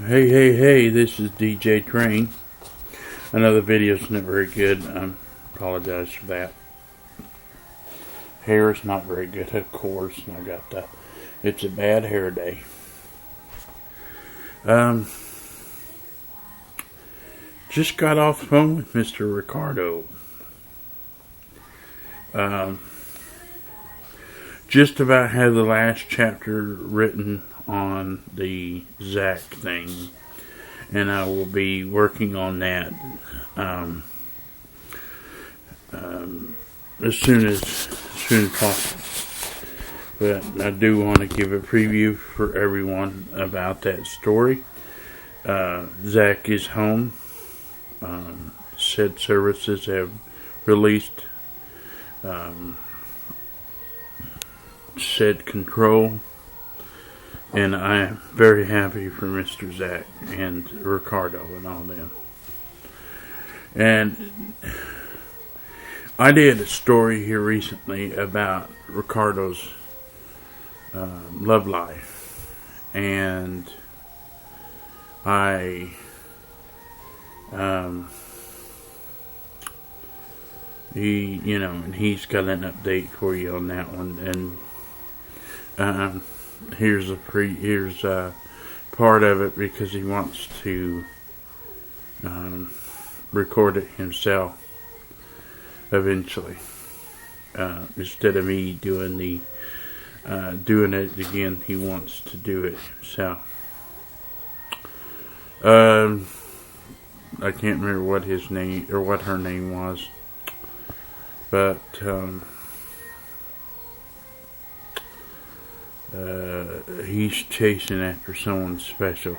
Hey, this is DJ Train. Another video's not very good. I apologize for that. Hair is not very good, of course. I got that. It's a bad hair day. Just got off the phone with Mr. Ricardo. Just about had the last chapter written on the Zach thing, and I will be working on that as soon as possible. But I do want to give a preview for everyone about that story. Zach is home. Said services have released said control, and I am very happy for Mr. Zach and Ricardo and all them. And I did a story here recently about Ricardo's love life, and he's got an update for you on that one. And here's part of it, because he wants to record it himself eventually, instead of me doing it again. He wants to do it himself. I can't remember what his name or what her name was, but he's chasing after someone special,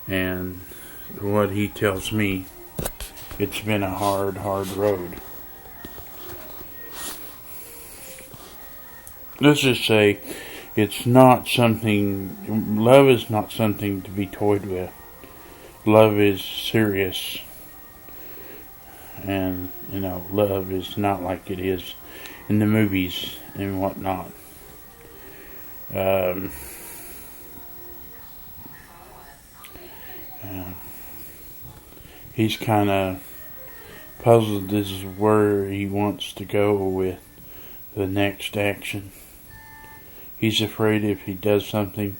and what he tells me, it's been a hard road. Let's just say it's not something. Love is not something to be toyed with. Love is serious, and love is not like it is in the movies and whatnot. He's kind of puzzled as to where he wants to go with the next action. He's afraid if he does something,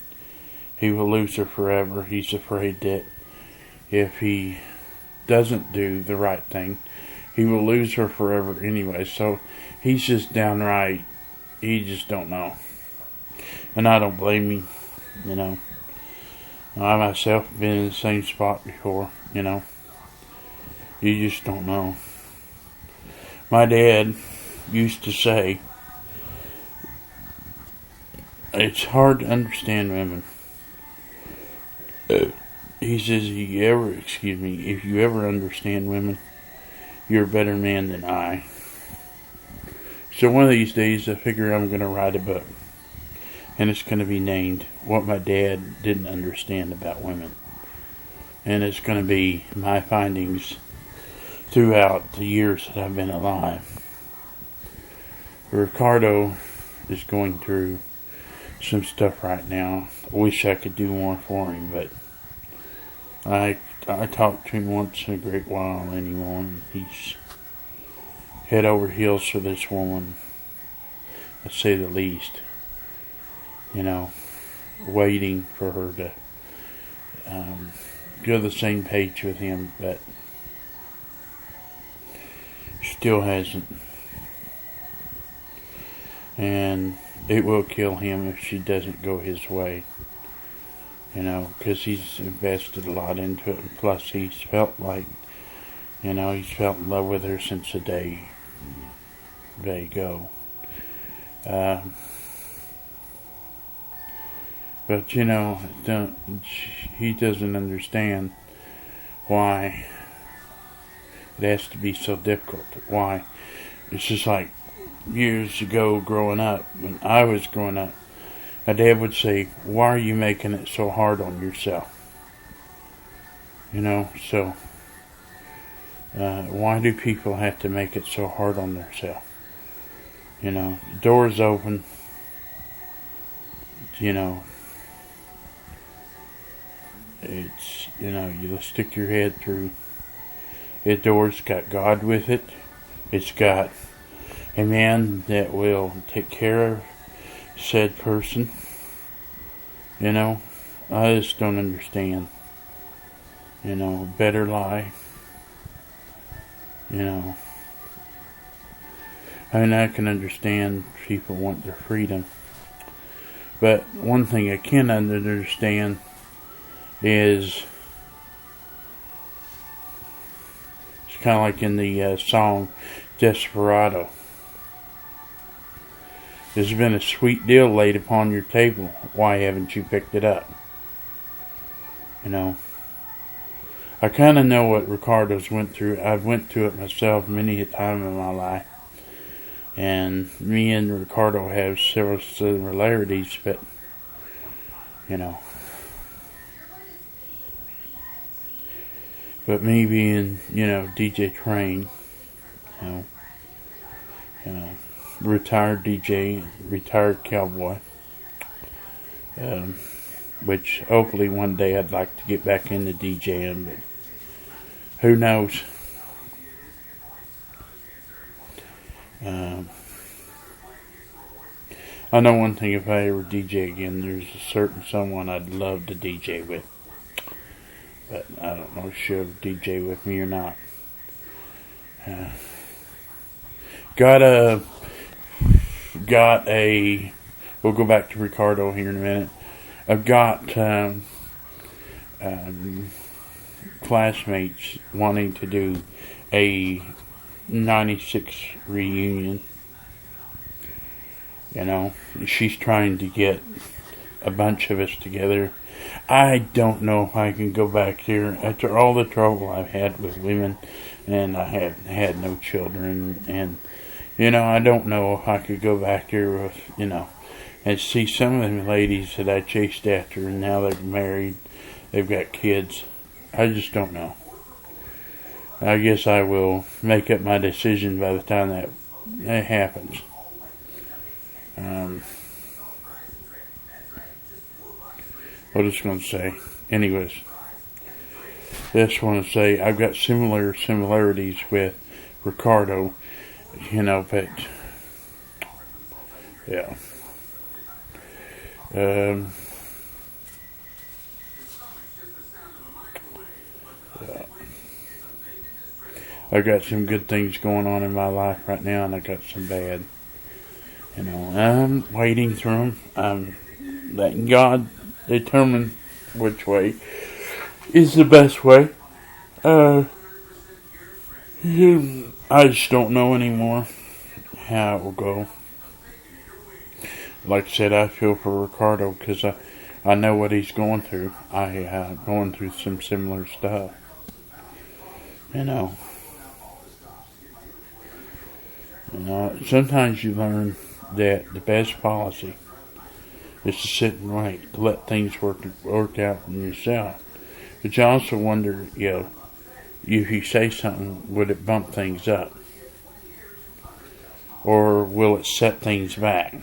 he will lose her forever. He's afraid that if he doesn't do the right thing, he will lose her forever anyway. So he's just downright, he just don't know. And I don't blame him, I myself have been in the same spot before, You just don't know. My dad used to say, it's hard to understand women. He says, if you ever understand women, you're a better man than I. So one of these days, I figure I'm going to write a book. And it's going to be named What My Dad Didn't Understand About Women. And it's going to be my findings throughout the years that I've been alive. Ricardo is going through some stuff right now. I wish I could do more for him, but I talk to him once in a great while anymore, and he's head over heels for this woman, to say the least. Waiting for her to go the same page with him, but still hasn't. And it will kill him if she doesn't go his way. Because he's invested a lot into it, and plus he's felt like, he's felt in love with her since the day they go. But he doesn't understand why it has to be so difficult. Why it's just like years ago growing up, when I was growing up, my dad would say, why are you making it so hard on yourself? So why do people have to make it so hard on themselves? The door's open. It's, you stick your head through a door. It's got God with it. It's got a man that will take care of said person. I just don't understand. Better lie. I can understand people want their freedom. But one thing I cannot understand is, it's kind of like in the song Desperado. There's been a sweet deal laid upon your table. Why haven't you picked it up? I kind of know what Ricardo's went through. I've went through it myself many a time in my life. And me and Ricardo have several similarities, but, But me being, DJ Train, retired DJ, retired cowboy, which hopefully one day I'd like to get back into DJing, but who knows? I know one thing, if I ever DJ again, there's a certain someone I'd love to DJ with. But I don't know if she'll DJ with me or not. Got a, we'll go back to Ricardo here in a minute. I've got classmates wanting to do a 96 reunion. She's trying to get a bunch of us together. I don't know if I can go back there after all the trouble I've had with women, and I had no children, and I don't know if I could go back there with and see some of them ladies that I chased after, and now they're married, they've got kids. I just don't know. I guess I will make up my decision by the time that happens. What was I going to say? Anyways, just want to say I've got similarities with Ricardo, but yeah. I've got some good things going on in my life right now, and I got some bad. I'm wading through them. I'm letting God determine which way is the best way. I just don't know anymore how it will go. Like I said, I feel for Ricardo because I know what he's going through. I going through some similar stuff. Sometimes you learn that the best policy is to sit and wait, to let things work out for yourself. But you also wonder, if you say something, would it bump things up? Or will it set things back?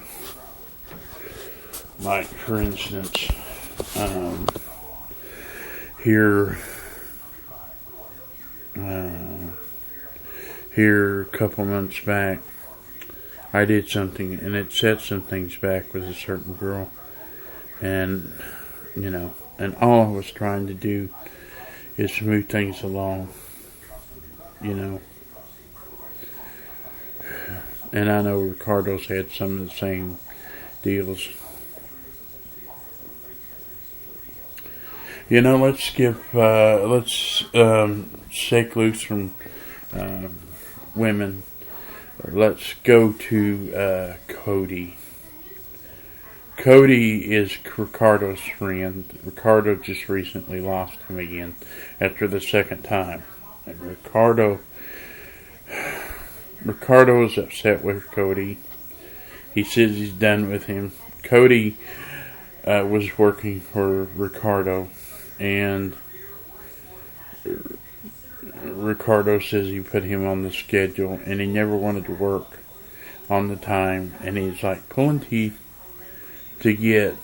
Like, for instance, here a couple months back, I did something, and it set some things back with a certain girl. And, and all I was trying to do is move things along, And I know Ricardo's had some of the same deals. Let's shake loose from women. Let's go to Cody. Cody is Ricardo's friend. Ricardo just recently lost him again after the second time. And Ricardo is upset with Cody. He says he's done with him. Cody was working for Ricardo, and Ricardo says he put him on the schedule, and he never wanted to work on the time, and he's like pulling teeth to get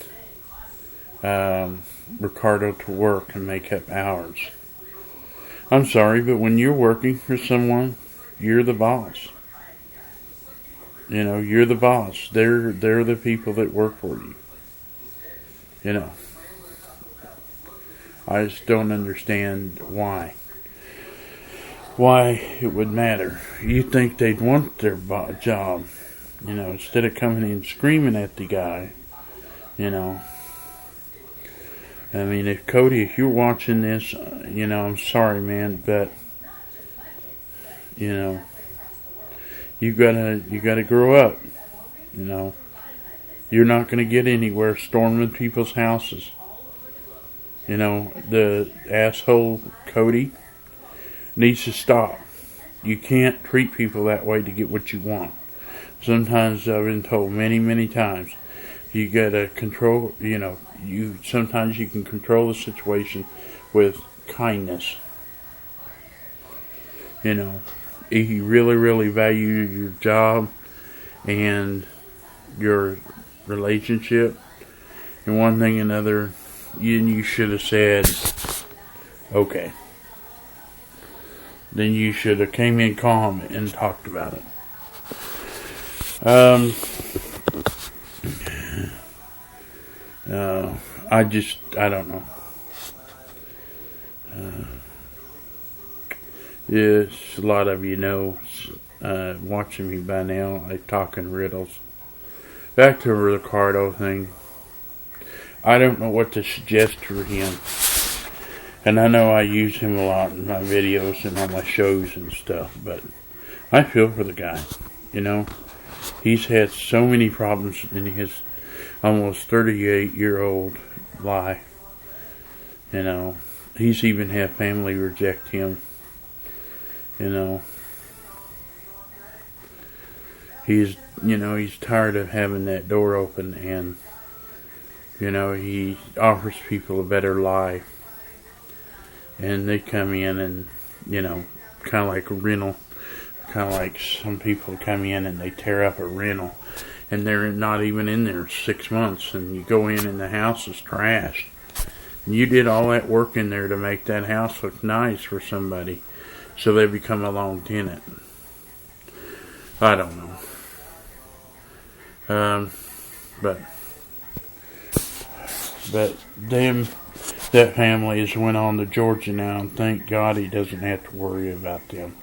Ricardo to work and make up hours. I'm sorry, but when you're working for someone, you're the boss. You know, you're the boss. They're the people that work for you. You know, I just don't understand why it would matter. You think they'd want their job, you know, instead of coming in screaming at the guy, you know. I mean, if you're watching this, you know, I'm sorry, man, but, you know, you gotta grow up, you know. You're not gonna get anywhere storming people's houses. You know, the asshole Cody needs to stop. You can't treat people that way to get what you want. Sometimes I've been told many, many times, you gotta control, you know, sometimes you can control the situation with kindness. You know, if you really, really value your job and your relationship and one thing and another, you should have said, okay. Then you should have came in calm and talked about it. I don't know. Yes, a lot of you know, watching me by now, I talk in riddles. Back to the Ricardo thing. I don't know what to suggest for him. And I know I use him a lot in my videos and on my shows and stuff, but I feel for the guy. You know, he's had so many problems in his almost 38-year-old life. You know, he's even had family reject him. You know, he's tired of having that door open, and, you know, he offers people a better life. And they come in and, you know, kind of like a rental. Kind of like some people come in and they tear up a rental. And they're not even in there 6 months. And you go in and the house is trashed. And you did all that work in there to make that house look nice for somebody. So they become a long tenant. I don't know. But that family has went on to Georgia now, and thank God he doesn't have to worry about them.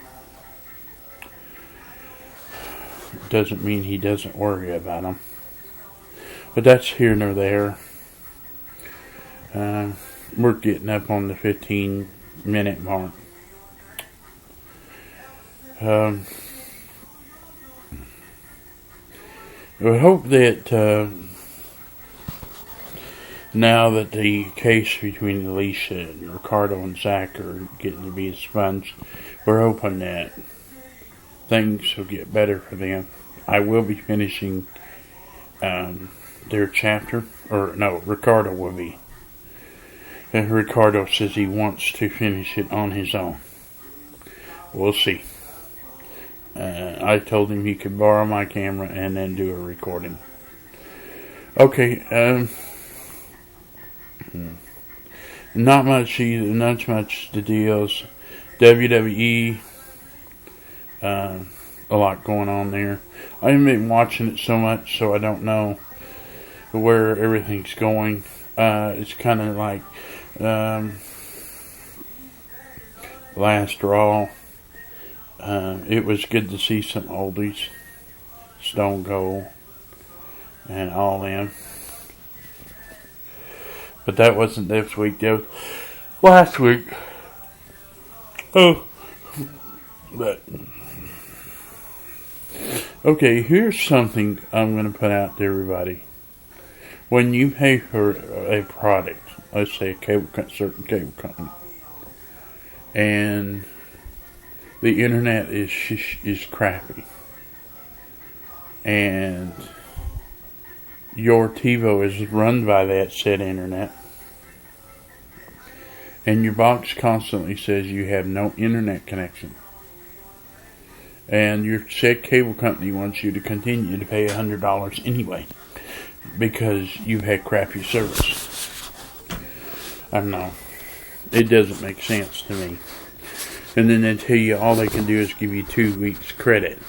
Doesn't mean he doesn't worry about them. But that's here nor there. We're getting up on the 15-minute mark. I would hope that now that the case between Alicia and Ricardo and Zach are getting to be expunged, we're hoping that things will get better for them. I will be finishing their chapter, or no, Ricardo will be. And Ricardo says he wants to finish it on his own. We'll see. I told him he could borrow my camera and then do a recording. Okay, not much the deals. WWE, a lot going on there. I haven't been watching it so much, so I don't know where everything's going. It's kind of like Last Raw. It was good to see some oldies, Stone Cold, and all them. But that wasn't this week, that was last week. Oh. But, okay, here's something I'm going to put out to everybody. When you pay for a product, let's say a certain cable company, and the internet is crappy, and your TiVo is run by that said internet, and your box constantly says you have no internet connection, and your said cable company wants you to continue to pay $100 anyway because you've had crappy service. I don't know. It doesn't make sense to me. And then they tell you all they can do is give you 2 weeks credit.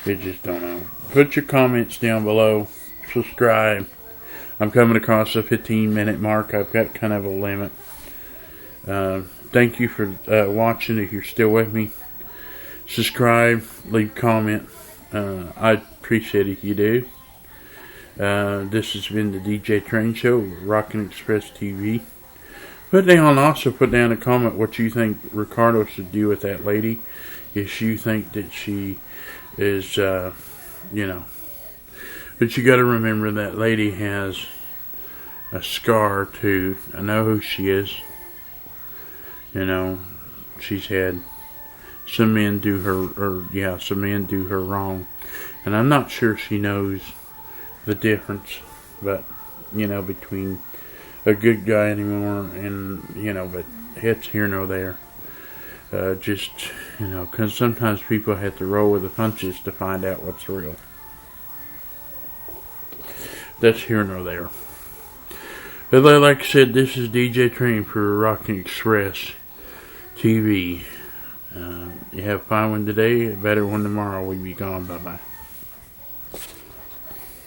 They just don't know. Put your comments down below. Subscribe. I'm coming across the 15-minute mark. I've got kind of a limit. Thank you for watching if you're still with me. Subscribe. Leave a comment. I appreciate it if you do. This has been the DJ Train Show, Rockin' Express TV. Put down a comment what you think Ricardo should do with that lady. If you think that she is, But you gotta remember that lady has a scar too. I know who she is. She's had some men do her wrong. And I'm not sure she knows the difference, but, between a good guy anymore and, but it's here nor there. Because sometimes people have to roll with the punches to find out what's real. That's here nor there. But like I said, this is DJ Train for Rockin' Express TV. You have a fine one today, a better one tomorrow. We'll be gone. Bye-bye.